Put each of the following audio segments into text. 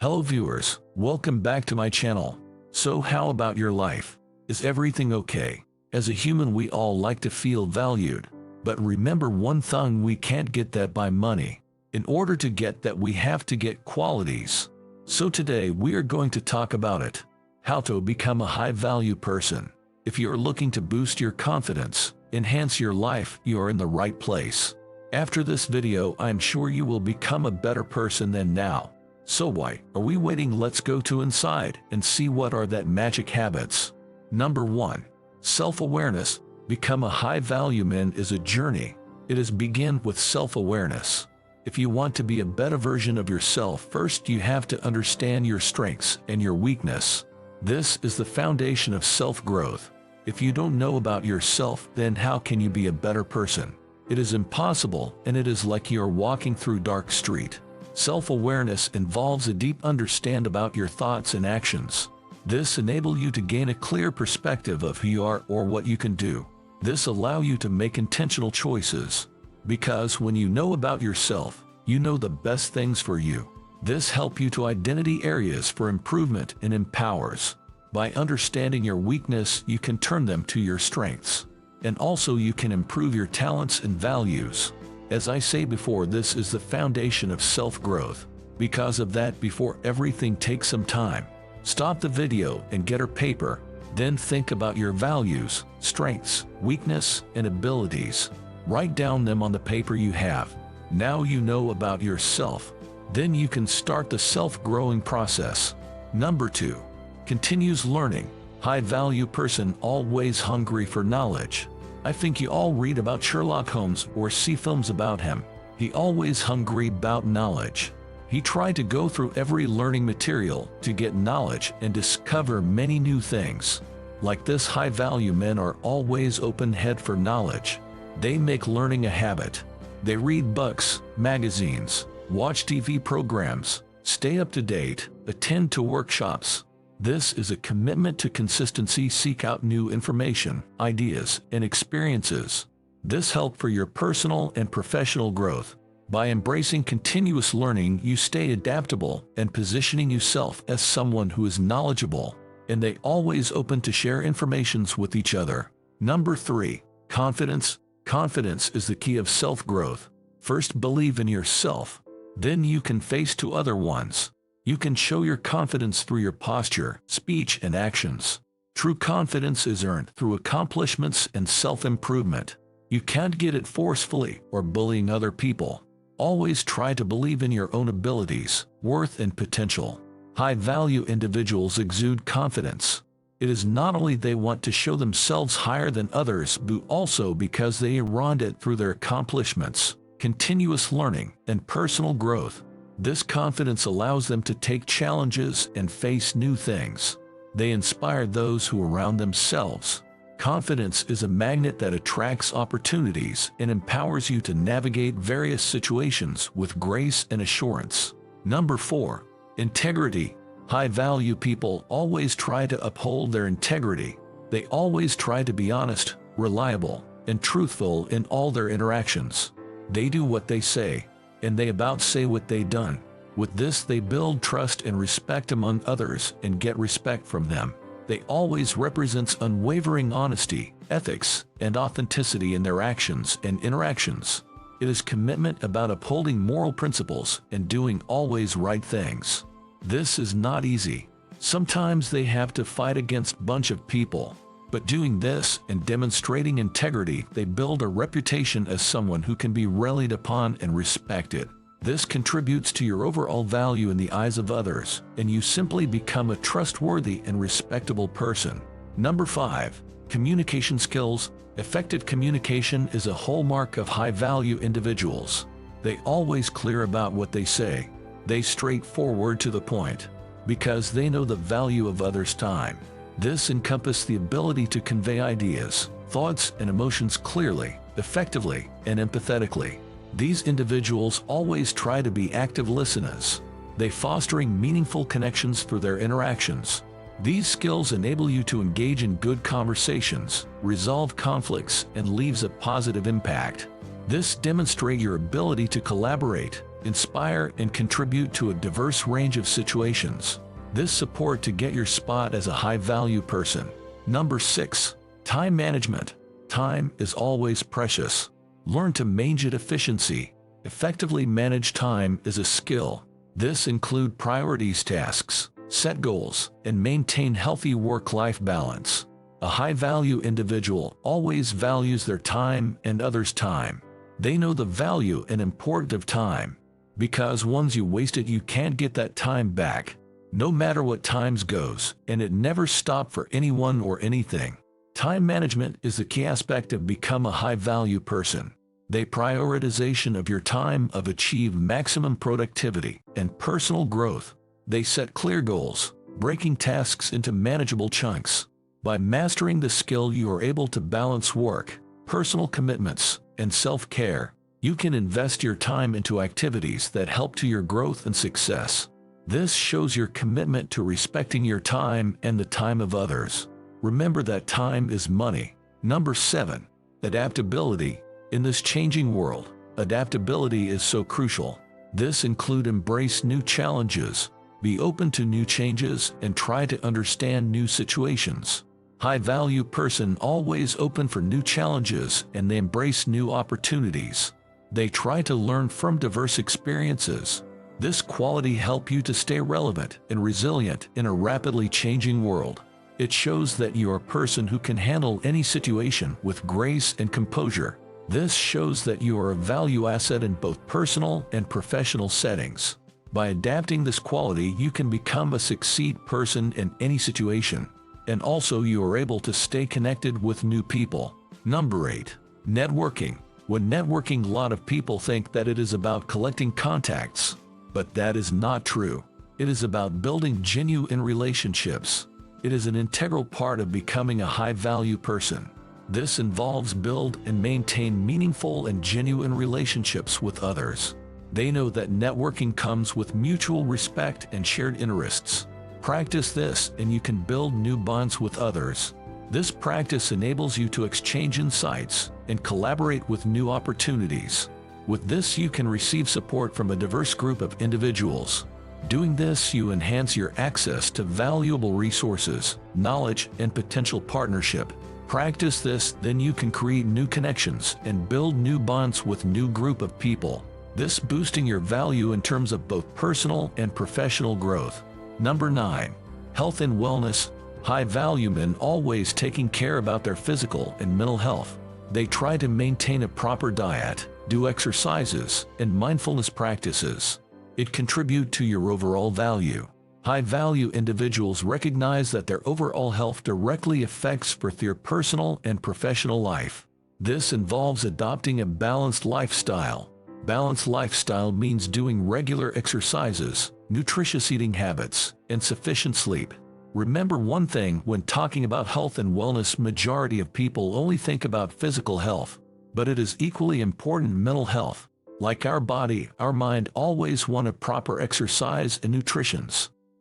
Hello viewers, welcome back to my channel. So how about your life? Is everything okay? As a human we all like to feel valued. But remember one thing, we can't get that by money. In order to get that we have to get qualities. So today we are going to talk about it. How to become a high-value person. If you are looking to boost your confidence, enhance your life, you are in the right place. After this video I am sure you will become a better person than now. So why are we waiting? Let's go to inside and see what are that magic habits. Number 1. Self-awareness. Become a high-value man is a journey. It is begin with self-awareness. If you want to be a better version of yourself, first you have to understand your strengths and your weakness. This is the foundation of self-growth. If you don't know about yourself, then how can you be a better person? It is impossible, and it is like you are walking through dark street. Self-awareness involves a deep understanding about your thoughts and actions. This enables you to gain a clear perspective of who you are or what you can do. This allows you to make intentional choices. Because when you know about yourself, you know the best things for you. This helps you to identify areas for improvement and empowers. By understanding your weakness, you can turn them to your strengths. And also you can improve your talents and values. As I say before, this is the foundation of self-growth. Because of that, before everything takes some time. Stop the video and get a paper. Then think about your values, strengths, weakness, and abilities. Write down them on the paper you have. Now you know about yourself. Then you can start the self-growing process. Number 2. Continues learning. High-value person always hungry for knowledge. I think you all read about Sherlock Holmes or see films about him. He always hungry about knowledge. He tried to go through every learning material to get knowledge and discover many new things. Like this, high-value men are always open-head for knowledge. They make learning a habit. They read books, magazines, watch TV programs, stay up to date, attend to workshops. This is a commitment to consistency. Seek out new information, ideas, and experiences. This helps for your personal and professional growth. By embracing continuous learning, you stay adaptable and positioning yourself as someone who is knowledgeable, and they always open to share information with each other. Number 3. Confidence. Confidence is the key of self-growth. First, believe in yourself. Then you can face to other ones. You can show your confidence through your posture, speech, and actions. True confidence is earned through accomplishments and self-improvement. You can't get it forcefully or bullying other people. Always try to believe in your own abilities, worth, and potential. High-value individuals exude confidence. It is not only they want to show themselves higher than others, but also because they earned it through their accomplishments, continuous learning, and personal growth. This confidence allows them to take challenges and face new things. They inspire those who are around themselves. Confidence is a magnet that attracts opportunities and empowers you to navigate various situations with grace and assurance. Number 4. Integrity. High-value people always try to uphold their integrity. They always try to be honest, reliable, and truthful in all their interactions. They do what they say, and they about say what they done. With this they build trust and respect among others and get respect from them. They always represents unwavering honesty, ethics, and authenticity in their actions and interactions. It is commitment about upholding moral principles and doing always right things. This is not easy. Sometimes they have to fight against a bunch of people. But doing this and demonstrating integrity, they build a reputation as someone who can be relied upon and respected. This contributes to your overall value in the eyes of others, and you simply become a trustworthy and respectable person. Number 5. Communication skills. Effective communication is a hallmark of high-value individuals. They always clear about what they say. They straightforward to the point, because they know the value of others' time. This encompasses the ability to convey ideas, thoughts, and emotions clearly, effectively, and empathetically. These individuals always try to be active listeners. They fostering meaningful connections through their interactions. These skills enable you to engage in good conversations, resolve conflicts, and leaves a positive impact. This demonstrates your ability to collaborate, inspire, and contribute to a diverse range of situations. This support to get your spot as a high-value person. Number 6. Time management. Time is always precious. Learn to manage it efficiency. Effectively manage time is a skill. This includes priorities tasks, set goals, and maintain healthy work-life balance. A high-value individual always values their time and others' time. They know the value and importance of time, because once you waste it, you can't get that time back. No matter what times goes, and it never stops for anyone or anything. Time management is the key aspect of become a high-value person. The prioritization of your time of achieve maximum productivity and personal growth. They set clear goals, breaking tasks into manageable chunks. By mastering the skill, you are able to balance work, personal commitments, and self-care. You can invest your time into activities that help to your growth and success. This shows your commitment to respecting your time and the time of others. Remember that time is money. Number 7. Adaptability. In this changing world, adaptability is so crucial. This includes embrace new challenges, be open to new changes, and try to understand new situations. High-value person always open for new challenges, and they embrace new opportunities. They try to learn from diverse experiences. This quality helps you to stay relevant and resilient in a rapidly changing world. It shows that you are a person who can handle any situation with grace and composure. This shows that you are a value asset in both personal and professional settings. By adapting this quality, you can become a succeed person in any situation. And also you are able to stay connected with new people. Number 8. Networking. When networking, a lot of people think that it is about collecting contacts. But that is not true. It is about building genuine relationships. It is an integral part of becoming a high-value person. This involves build and maintain meaningful and genuine relationships with others. They know that networking comes with mutual respect and shared interests. Practice this and you can build new bonds with others. This practice enables you to exchange insights and collaborate with new opportunities. With this, you can receive support from a diverse group of individuals. Doing this, you enhance your access to valuable resources, knowledge, and potential partnership. Practice this, then you can create new connections and build new bonds with new group of people. This boosting your value in terms of both personal and professional growth. Number 9. Health and wellness. High-value men always taking care about their physical and mental health. They try to maintain a proper diet, do exercises, and mindfulness practices. It contributes to your overall value. High-value individuals recognize that their overall health directly affects both their personal and professional life. This involves adopting a balanced lifestyle. Balanced lifestyle means doing regular exercises, nutritious eating habits, and sufficient sleep. Remember one thing when talking about health and wellness: majority of people only think about physical health, but it is equally important mental health. Like our body, our mind always want a proper exercise and nutrition.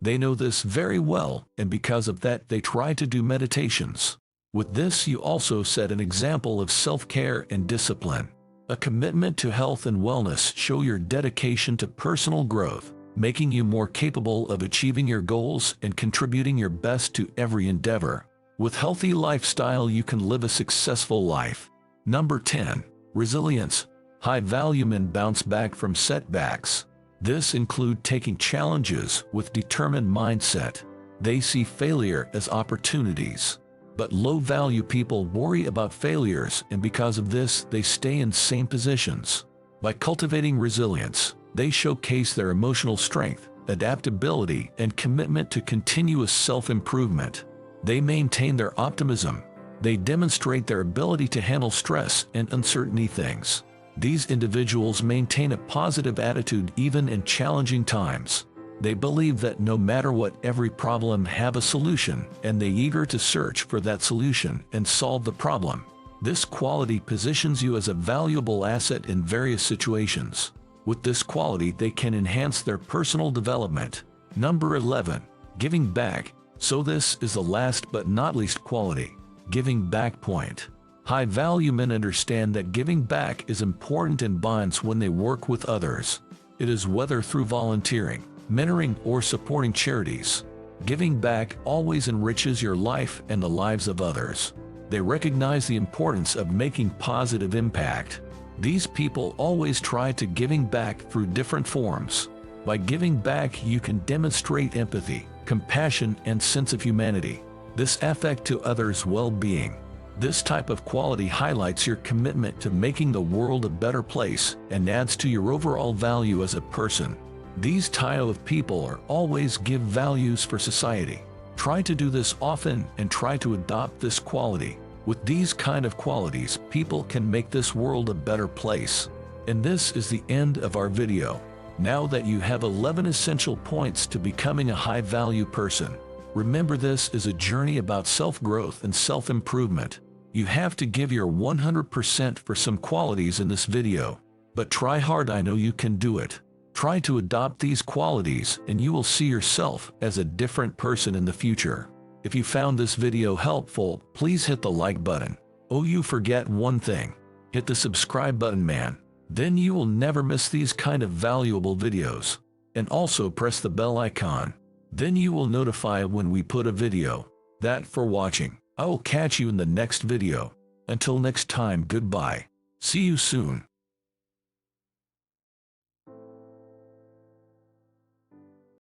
They know this very well, and because of that they try to do meditations. With this you also set an example of self-care and discipline. A commitment to health and wellness show your dedication to personal growth, making you more capable of achieving your goals and contributing your best to every endeavor. With healthy lifestyle you can live a successful life. Number 10. Resilience. High-value men bounce back from setbacks. This includes taking challenges with determined mindset. They see failure as opportunities. But low-value people worry about failures, and because of this, they stay in same positions. By cultivating resilience, they showcase their emotional strength, adaptability, and commitment to continuous self-improvement. They maintain their optimism. They demonstrate their ability to handle stress and uncertainty things. These individuals maintain a positive attitude even in challenging times. They believe that no matter what, every problem have a solution, and they eager to search for that solution and solve the problem. This quality positions you as a valuable asset in various situations. With this quality, they can enhance their personal development. Number 11. Giving back. So this is the last but not least quality. Giving back point. High-value men understand that giving back is important in bonds when they work with others. It is whether through volunteering, mentoring, or supporting charities. Giving back always enriches your life and the lives of others. They recognize the importance of making positive impact. These people always try to giving back through different forms. By giving back, you can demonstrate empathy, compassion, and sense of humanity. This affect to others' well-being. This type of quality highlights your commitment to making the world a better place and adds to your overall value as a person. These type of people are always give values for society. Try to do this often and try to adopt this quality. With these kind of qualities, people can make this world a better place. And this is the end of our video. Now that you have 11 essential points to becoming a high-value person, remember this is a journey about self-growth and self-improvement. You have to give your 100% for some qualities in this video. But try hard, I know you can do it. Try to adopt these qualities and you will see yourself as a different person in the future. If you found this video helpful, please hit the like button. Oh, you forget one thing. Hit the subscribe button, man. Then you will never miss these kind of valuable videos. And also press the bell icon. Then you will notify when we put a video. That for watching. I will catch you in the next video. Until next time, goodbye. See you soon.